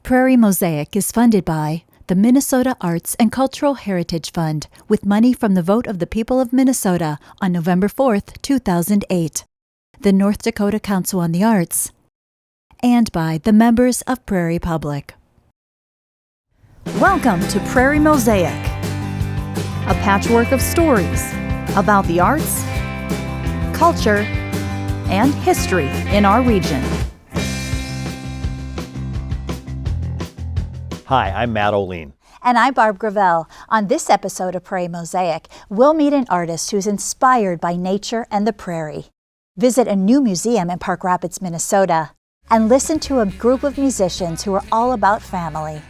Prairie Mosaic is funded by the Minnesota Arts and Cultural Heritage Fund with money from the vote of the people of Minnesota on November 4th, 2008, the North Dakota Council on the Arts, and by the members of Prairie Public. Welcome to Prairie Mosaic, a patchwork of stories about the arts, culture, and history in our region. Hi, I'm Matt Oline. And I'm Barb Gravel. On this episode of Prairie Mosaic, we'll meet an artist who's inspired by nature and the prairie, visit a new museum in Park Rapids, Minnesota, and listen to a group of musicians who are all about family.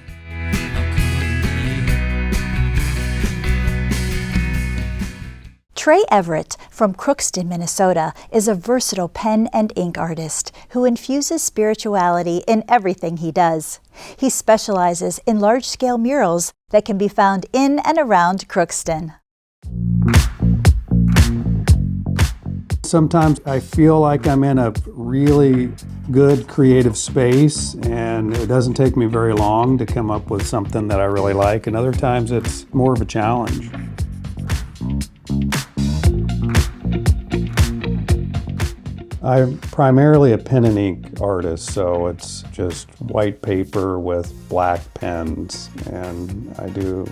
Trey Everett from Crookston, Minnesota, is a versatile pen and ink artist who infuses spirituality in everything he does. He specializes in large-scale murals that can be found in and around Crookston. Sometimes I feel like I'm in a really good creative space and it doesn't take me very long to come up with something that I really like, and other times it's more of a challenge. I'm primarily a pen and ink artist, so it's just white paper with black pens, and I do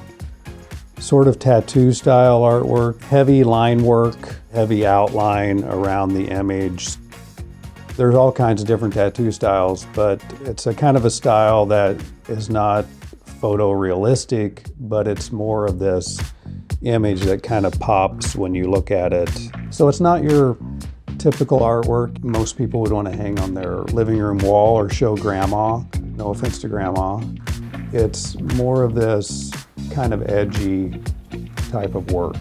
sort of tattoo style artwork, heavy line work, heavy outline around the image. There's all kinds of different tattoo styles, but it's a kind of a style that is not photorealistic, but it's more of this image that kind of pops when you look at it. So it's not your typical artwork most people would want to hang on their living room wall or show grandma. No offense to grandma. It's more of this kind of edgy type of work.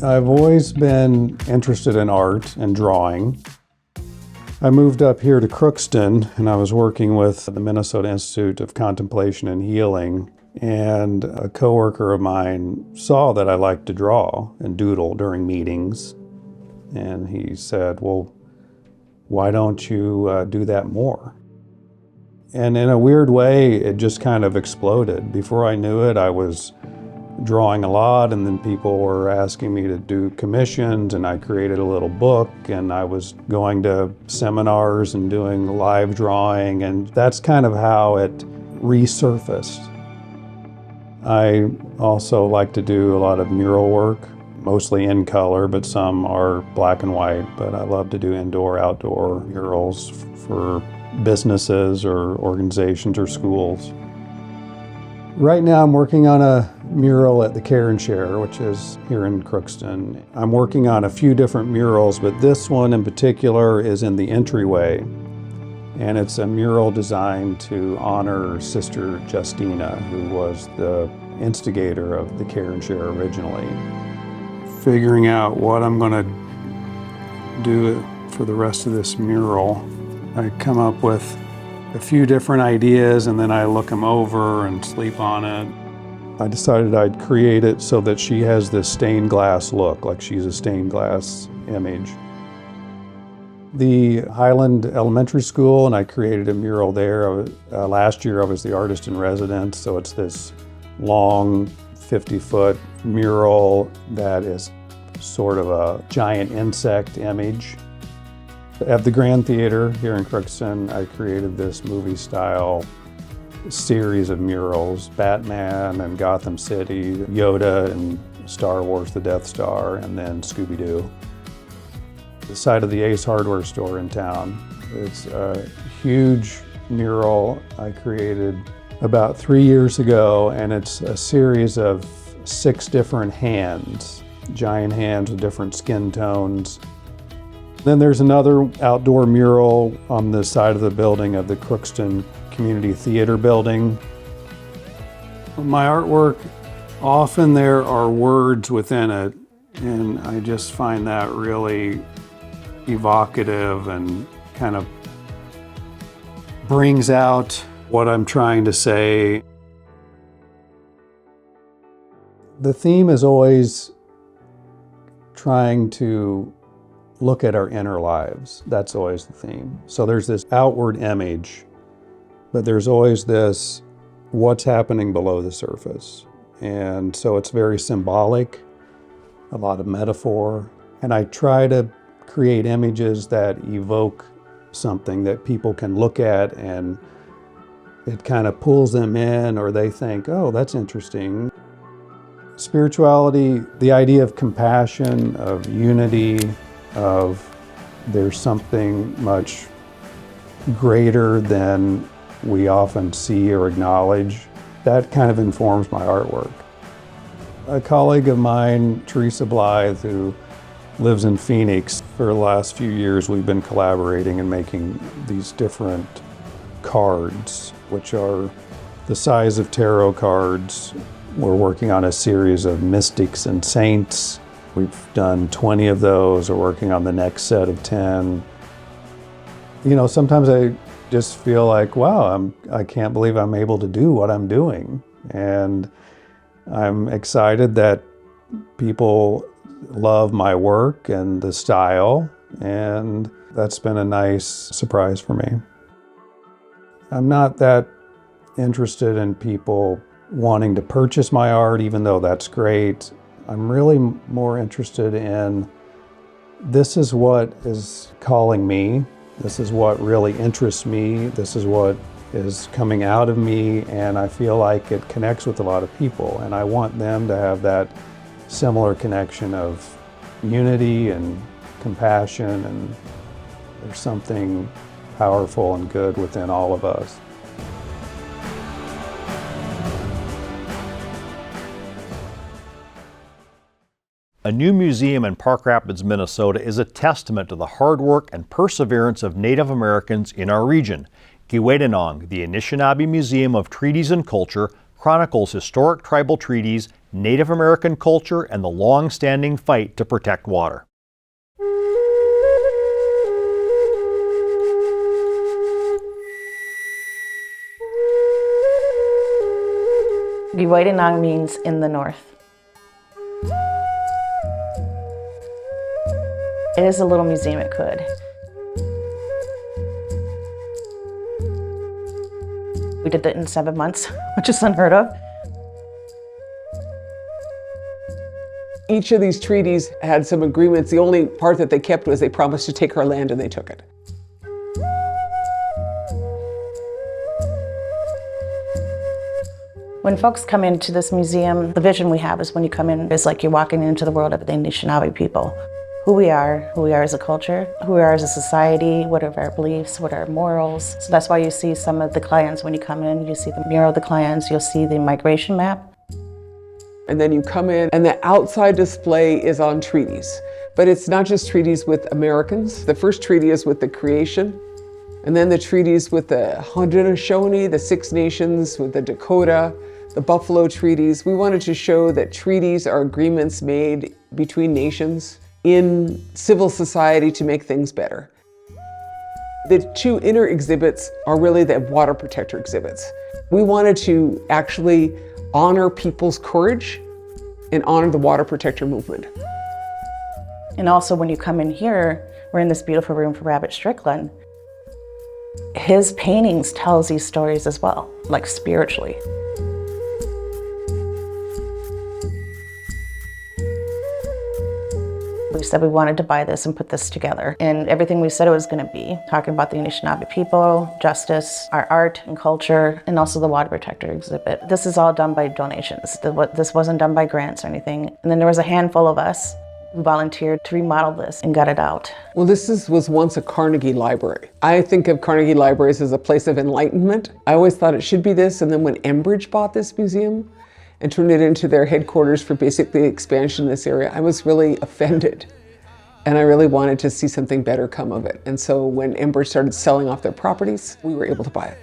I've always been interested in art and drawing. I moved up here to Crookston and I was working with the Minnesota Institute of Contemplation and Healing, and a coworker of mine saw that I liked to draw and doodle during meetings. And he said, well, why don't you do that more? And in a weird way, it just kind of exploded. Before I knew it, I was drawing a lot, and then people were asking me to do commissions, and I created a little book, and I was going to seminars and doing live drawing, and that's kind of how it resurfaced. I also like to do a lot of mural work, mostly in color, but some are black and white. But I love to do indoor, outdoor murals for businesses or organizations or schools. Right now I'm working on a mural at the Care and Share, which is here in Crookston. I'm working on a few different murals, but this one in particular is in the entryway. And it's a mural designed to honor Sister Justina, who was the instigator of the Care and Share originally. Figuring out what I'm going to do for the rest of this mural, I come up with a few different ideas and then I look them over and sleep on it. I decided I'd create it so that she has this stained glass look, like she's a stained glass image. The Highland Elementary School, and I created a mural there. Last year I was the artist in residence, so it's this long 50-foot mural that is sort of a giant insect image. At the Grand Theater here in Crookston, I created this movie-style series of murals, Batman and Gotham City, Yoda and Star Wars, the Death Star, and then Scooby-Doo. The side of the Ace Hardware store in town. It's a huge mural I created about 3 years ago, and it's a series of 6 different hands, giant hands with different skin tones. Then there's another outdoor mural on the side of the building of the Crookston Community Theater building. My artwork, often there are words within it, and I just find that really evocative and kind of brings out what I'm trying to say. The theme is always trying to look at our inner lives. That's always the theme. So there's this outward image but there's always this, what's happening below the surface. And so it's very symbolic, a lot of metaphor. And I try to create images that evoke something that people can look at and it kind of pulls them in, or they think, oh, that's interesting. Spirituality, the idea of compassion, of unity, of there's something much greater than we often see or acknowledge, that kind of informs my artwork. A colleague of mine, Teresa Blythe, who lives in Phoenix, for the last few years we've been collaborating and making these different cards, which are the size of tarot cards. We're working on a series of mystics and saints. We've done 20 of those. We're working on the next set of 10. You know, sometimes I just feel like, wow, I can't believe I'm able to do what I'm doing. And I'm excited that people love my work and the style, and that's been a nice surprise for me. I'm not that interested in people wanting to purchase my art, even though that's great. I'm really more interested in, this is what is calling me, this is what really interests me, this is what is coming out of me, and I feel like it connects with a lot of people, and I want them to have that similar connection of unity and compassion, and there's something powerful and good within all of us. A new museum in Park Rapids, Minnesota is a testament to the hard work and perseverance of Native Americans in our region. Giiwedinong, the Anishinabi Museum of Treaties and Culture, chronicles historic tribal treaties, Native American culture, and the long-standing fight to protect water. Giiwedinong means in the north. It is a little museum at Could. We did it in 7 months, which is unheard of. Each of these treaties had some agreements. The only part that they kept was they promised to take our land, and they took it. When folks come into this museum, the vision we have is when you come in, it's like you're walking into the world of the Anishinaabe people. Who we are as a culture, who we are as a society, what are our beliefs, what are our morals. So that's why you see some of the clans when you come in, you see the mural of the clans, you'll see the migration map. And then you come in, and the outside display is on treaties. But it's not just treaties with Americans. The first treaty is with the creation, and then the treaties with the Haudenosaunee, the Six Nations, with the Dakota, the Buffalo treaties. We wanted to show that treaties are agreements made between nations in civil society to make things better. The two inner exhibits are really the water protector exhibits. We wanted to actually honor people's courage and honor the water protector movement. And also when you come in here, we're in this beautiful room for Rabbit Strickland. His paintings tells these stories as well, like spiritually. We said we wanted to buy this and put this together. And everything we said it was going to be, talking about the Anishinaabe people, justice, our art and culture, and also the water protector exhibit. This is all done by donations. This wasn't done by grants or anything. And then there was a handful of us who volunteered to remodel this and gut it out. Well, this was once a Carnegie Library. I think of Carnegie Libraries as a place of enlightenment. I always thought it should be this, and then when Enbridge bought this museum and turned it into their headquarters for basically expansion in this area, I was really offended. And I really wanted to see something better come of it. And so when Enbridge started selling off their properties, we were able to buy it.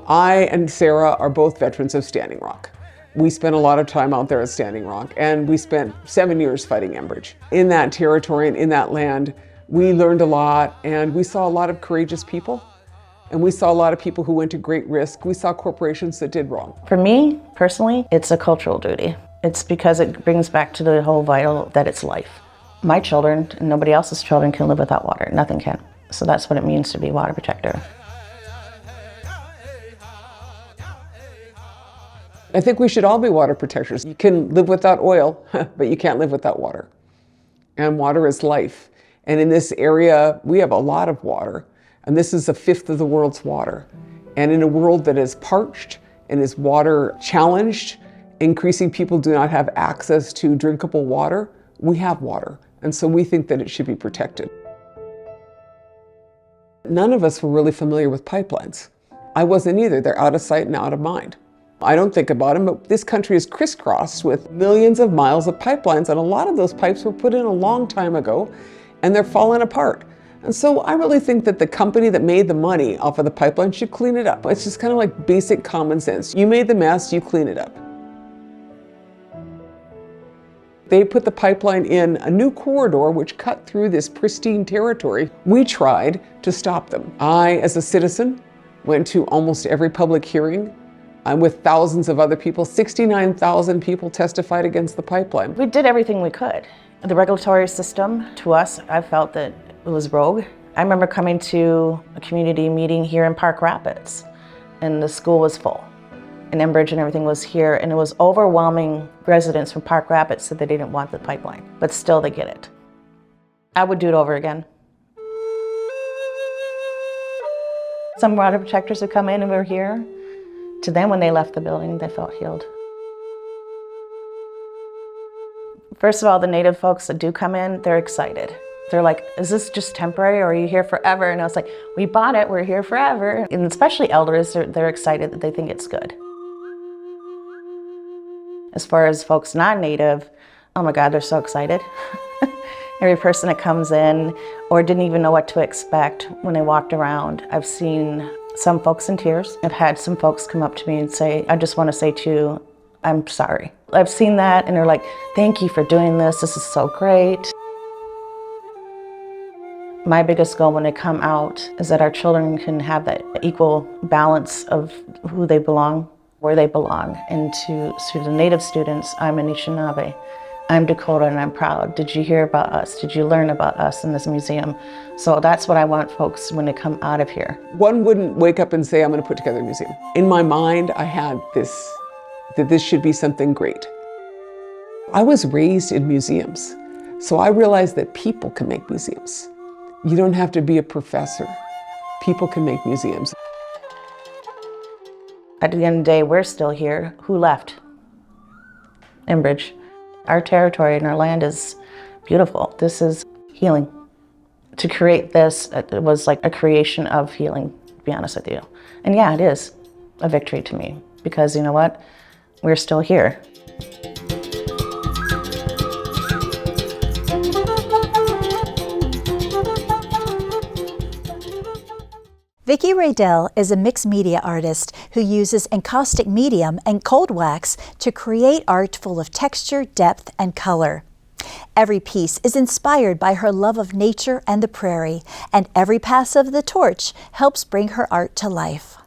I and Sarah are both veterans of Standing Rock. We spent a lot of time out there at Standing Rock, and we spent 7 years fighting Enbridge. In that territory and in that land, we learned a lot, and we saw a lot of courageous people. And we saw a lot of people who went to great risk. We saw corporations that did wrong. For me, personally, it's a cultural duty. It's because it brings back to the whole vital that it's life. My children and nobody else's children can live without water. Nothing can. So that's what it means to be water protector. I think we should all be water protectors. You can live without oil, but you can't live without water. And water is life. And in this area, we have a lot of water. And this is a fifth of the world's water. And in a world that is parched and is water challenged, increasing people do not have access to drinkable water, we have water. And so we think that it should be protected. None of us were really familiar with pipelines. I wasn't either. They're out of sight and out of mind. I don't think about them, but this country is crisscrossed with millions of miles of pipelines, and a lot of those pipes were put in a long time ago, and they're falling apart. And so I really think that the company that made the money off of the pipeline should clean it up. It's just kind of like basic common sense. You made the mess, you clean it up. They put the pipeline in a new corridor which cut through this pristine territory. We tried to stop them. I, as a citizen, went to almost every public hearing. I'm with thousands of other people. 69,000 people testified against the pipeline. We did everything we could. The regulatory system, to us, I felt that it was rogue. I remember coming to a community meeting here in Park Rapids, and the school was full. And Enbridge and everything was here, and it was overwhelming. Residents from Park Rapids said they didn't want the pipeline, but still they get it. I would do it over again. Some water protectors would come in and were here. To them, when they left the building, they felt healed. First of all, the Native folks that do come in, they're excited. They're like, is this just temporary, or are you here forever? And I was like, we bought it, we're here forever. And especially elders, they're excited that they think it's good. As far as folks non-Native, oh my God, they're so excited. Every person that comes in or didn't even know what to expect when they walked around, I've seen some folks in tears. I've had some folks come up to me and say, I just want to say to you, I'm sorry. I've seen that, and they're like, thank you for doing this. This is so great. My biggest goal when they come out is that our children can have that equal balance of who they belong, where they belong. And to the Native students, I'm Anishinabi. I'm Dakota and I'm proud. Did you hear about us? Did you learn about us in this museum? So that's what I want folks when they come out of here. One wouldn't wake up and say, I'm going to put together a museum. In my mind, I had this, that this should be something great. I was raised in museums, so I realized that people can make museums. You don't have to be a professor. People can make museums. At the end of the day, we're still here. Who left? Enbridge. Our territory and our land is beautiful. This is healing. To create this, it was like a creation of healing, to be honest with you. And yeah, it is a victory to me, because you know what? We're still here. Vicky Radel is a mixed media artist who uses encaustic medium and cold wax to create art full of texture, depth, and color. Every piece is inspired by her love of nature and the prairie, and every pass of the torch helps bring her art to life.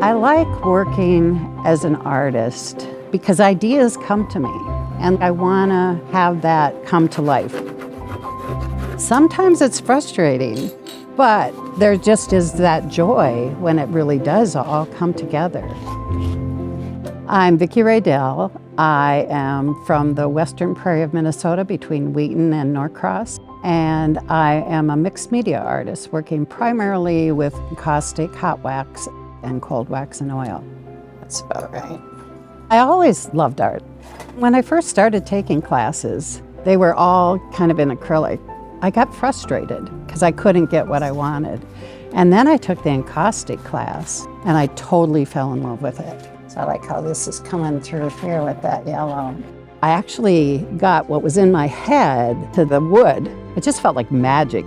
I like working as an artist because ideas come to me, and I want to have that come to life. Sometimes it's frustrating, but there just is that joy when it really does all come together. I'm Vicky Radel. I am from the western prairie of Minnesota between Wheaton and Norcross, and I am a mixed media artist working primarily with encaustic, hot wax, and cold wax and oil. That's about right. I always loved art. When I first started taking classes, they were all kind of in acrylic. I got frustrated because I couldn't get what I wanted. And then I took the encaustic class and I totally fell in love with it. So I like how this is coming through here with that yellow. I actually got what was in my head to the wood. It just felt like magic.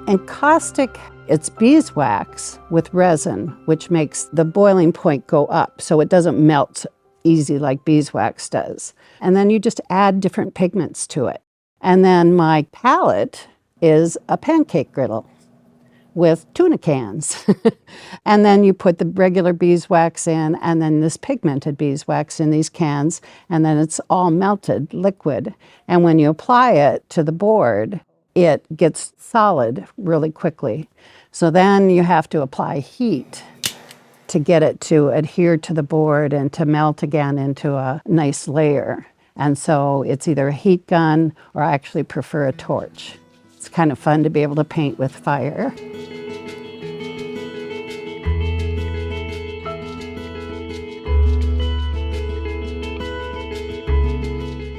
Encaustic It's beeswax with resin, which makes the boiling point go up so it doesn't melt easy like beeswax does. And then you just add different pigments to it. And then my palette is a pancake griddle with tuna cans. And then you put the regular beeswax in, and then this pigmented beeswax in these cans, and then it's all melted liquid. And when you apply it to the board, it gets solid really quickly. So then you have to apply heat to get it to adhere to the board and to melt again into a nice layer. And so it's either a heat gun, or I actually prefer a torch. It's kind of fun to be able to paint with fire.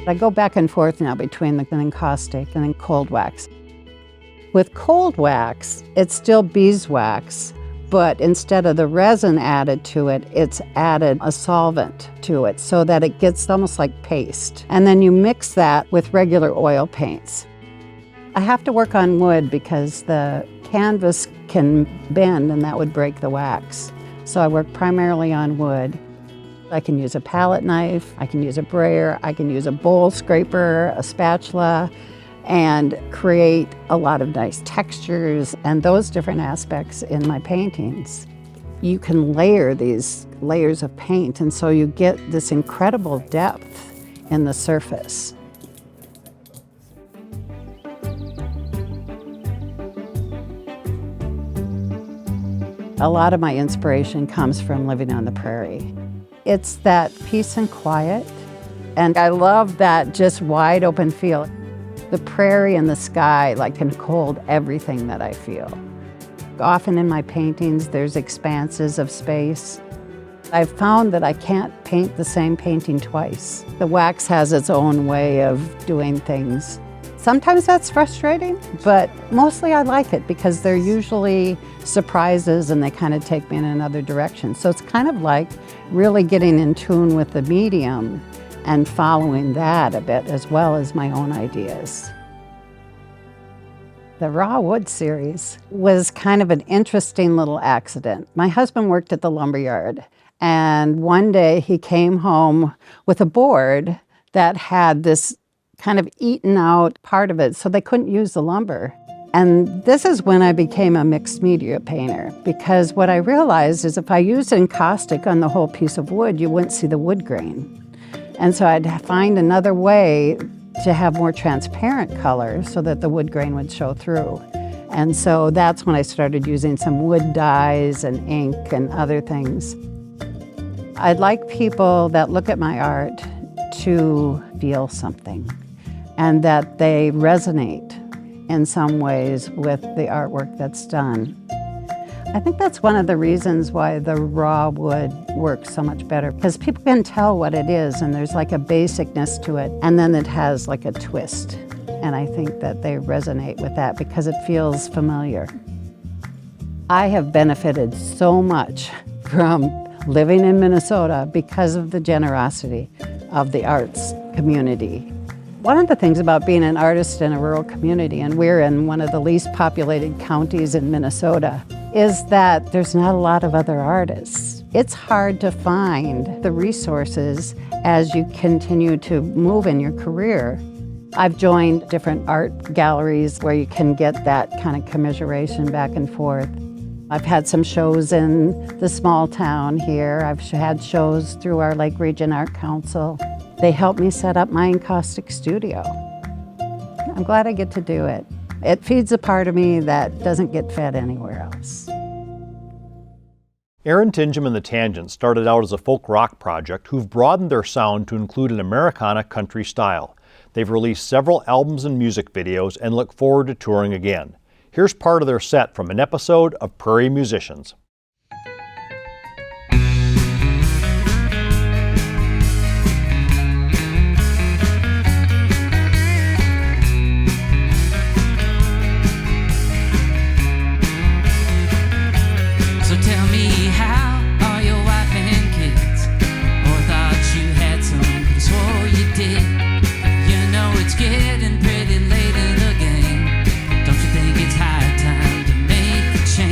I go back and forth now between the encaustic and then cold wax. With cold wax, it's still beeswax, but instead of the resin added to it, it's added a solvent to it so that it gets almost like paste. And then you mix that with regular oil paints. I have to work on wood because the canvas can bend and that would break the wax. So I work primarily on wood. I can use a palette knife, I can use a brayer, I can use a bowl scraper, a spatula, and create a lot of nice textures and those different aspects in my paintings. You can layer these layers of paint, and so you get this incredible depth in the surface. A lot of my inspiration comes from living on the prairie. It's that peace and quiet, and I love that just wide open feel. The prairie and the sky can hold everything that I feel. Often in my paintings, there's expanses of space. I've found that I can't paint the same painting twice. The wax has its own way of doing things. Sometimes that's frustrating, but mostly I like it because they're usually surprises and they kind of take me in another direction. So it's kind of like really getting in tune with the medium and following that a bit as well as my own ideas. The raw wood series was kind of an interesting little accident. My husband worked at the lumberyard, and one day he came home with a board that had this kind of eaten out part of it, so they couldn't use the lumber. And this is when I became a mixed media painter, because what I realized is if I used encaustic on the whole piece of wood, you wouldn't see the wood grain. And so I'd find another way to have more transparent color so that the wood grain would show through. And so that's when I started using some wood dyes and ink and other things. I'd like people that look at my art to feel something and that they resonate in some ways with the artwork that's done. I think that's one of the reasons why the raw wood works so much better, because people can tell what it is and there's like a basicness to it, and then it has like a twist. And I think that they resonate with that because it feels familiar. I have benefited so much from living in Minnesota because of the generosity of the arts community. One of the things about being an artist in a rural community, and we're in one of the least populated counties in Minnesota, is that there's not a lot of other artists. It's hard to find the resources as you continue to move in your career. I've joined different art galleries where you can get that kind of commiseration back and forth. I've had some shows in the small town here. I've had shows through our Lake Region Art Council. They helped me set up my Encaustic studio. I'm glad I get to do it. It feeds a part of me that doesn't get fed anywhere else. Aaron Tinjum and the Tangents started out as a folk rock project who've broadened their sound to include an Americana country style. They've released several albums and music videos and look forward to touring again. Here's part of their set from an episode of Prairie Musicians. Getting pretty late in the game. Don't you think it's high time to make a change?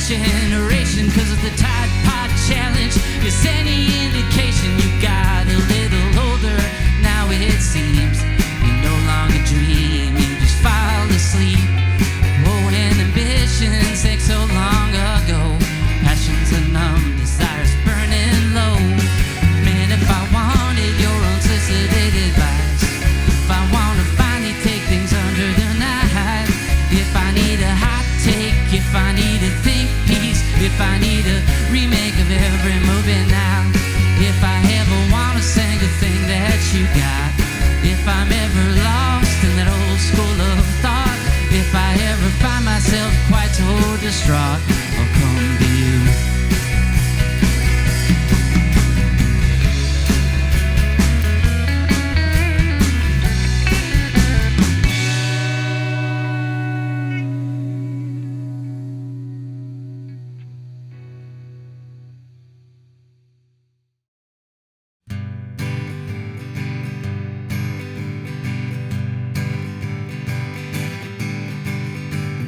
generation, 'cause of the Tide Pod Challenge. Is any indication you got a little older? Now it seems you no longer dream, you just fall asleep. Oh, and ambitions take so long ago. Passions are numb, desires burning low. Man, if I wanted your unsolicited advice, if I want to finally take things under the knife, if I need a hot take, if I need a think piece, if I need a remake of every movie now, if I ever want to sing a thing that you got, if I'm ever lost in that old school of thought, if I ever find myself quite so distraught, I'll come to you.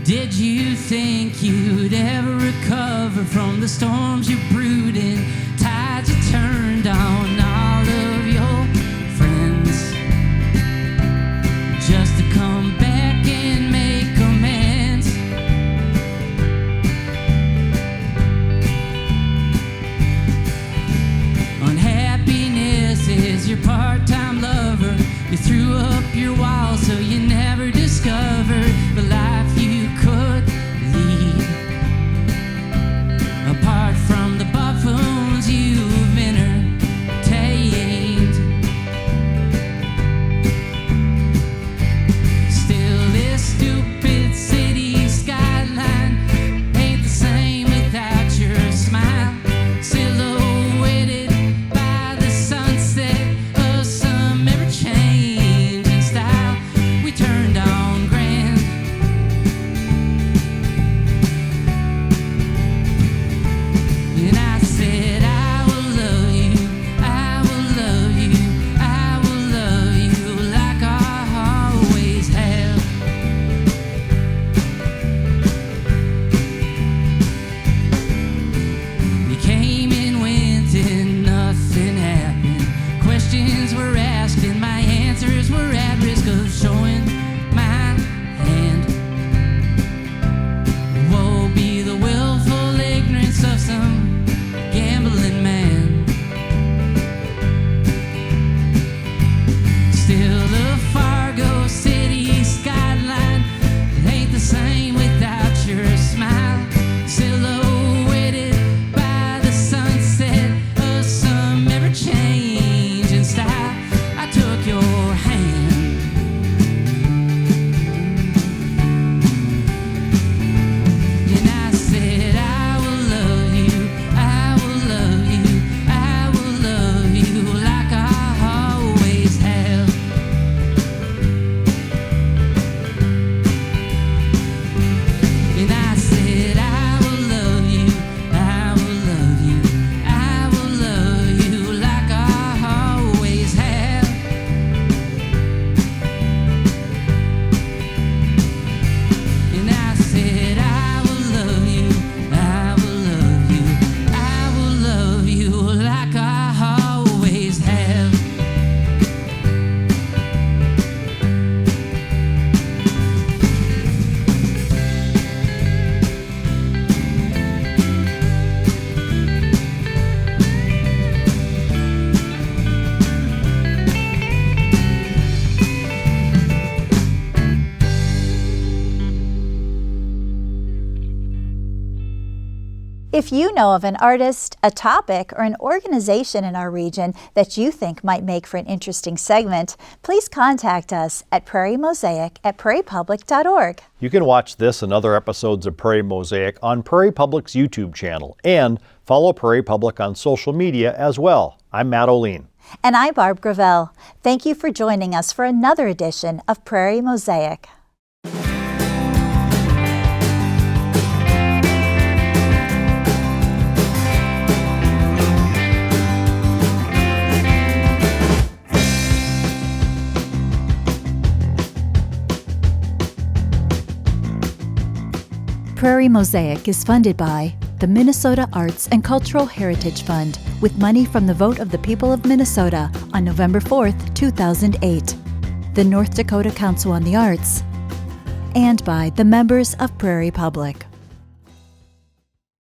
Did you think you'd ever recover from the storms you brewed in? Tides you turned on all of your friends, just to come back and make amends. Unhappiness is your part-time lover. You threw up your wall so you never discovered the life you could lead. Apart from the buffoons you've entertained, still this stupid city skyline ain't the same without your smile. Silhouetted by the sunset of some ever-changing style, we turned on grand. And I said, I will love you, I will love you, I will love you like I always have. You came and went and nothing happened. Questions were asked and my answers were at risk of showing my hand. Woe be the willful ignorance of some gambling man. Still the Fargo City skyline ain't the same without your smile. Silhouetted by the sunset of some ever-changing style, I took your hand. And I said, I will love you, I will love you, I will love you like I always have. And I said, I will love you, I will love you, I will love you like I always have. And I said, I will love you, I will love you, I will love you like I always have. If you know of an artist, a topic, or an organization in our region that you think might make for an interesting segment, please contact us at prairiemosaic@prairiepublic.org. You can watch this and other episodes of Prairie Mosaic on Prairie Public's YouTube channel and follow Prairie Public on social media as well. I'm Matt O'Lean. And I'm Barb Gravel. Thank you for joining us for another edition of Prairie Mosaic. Prairie Mosaic is funded by the Minnesota Arts and Cultural Heritage Fund with money from the vote of the people of Minnesota on November 4th, 2008, the North Dakota Council on the Arts, and by the members of Prairie Public.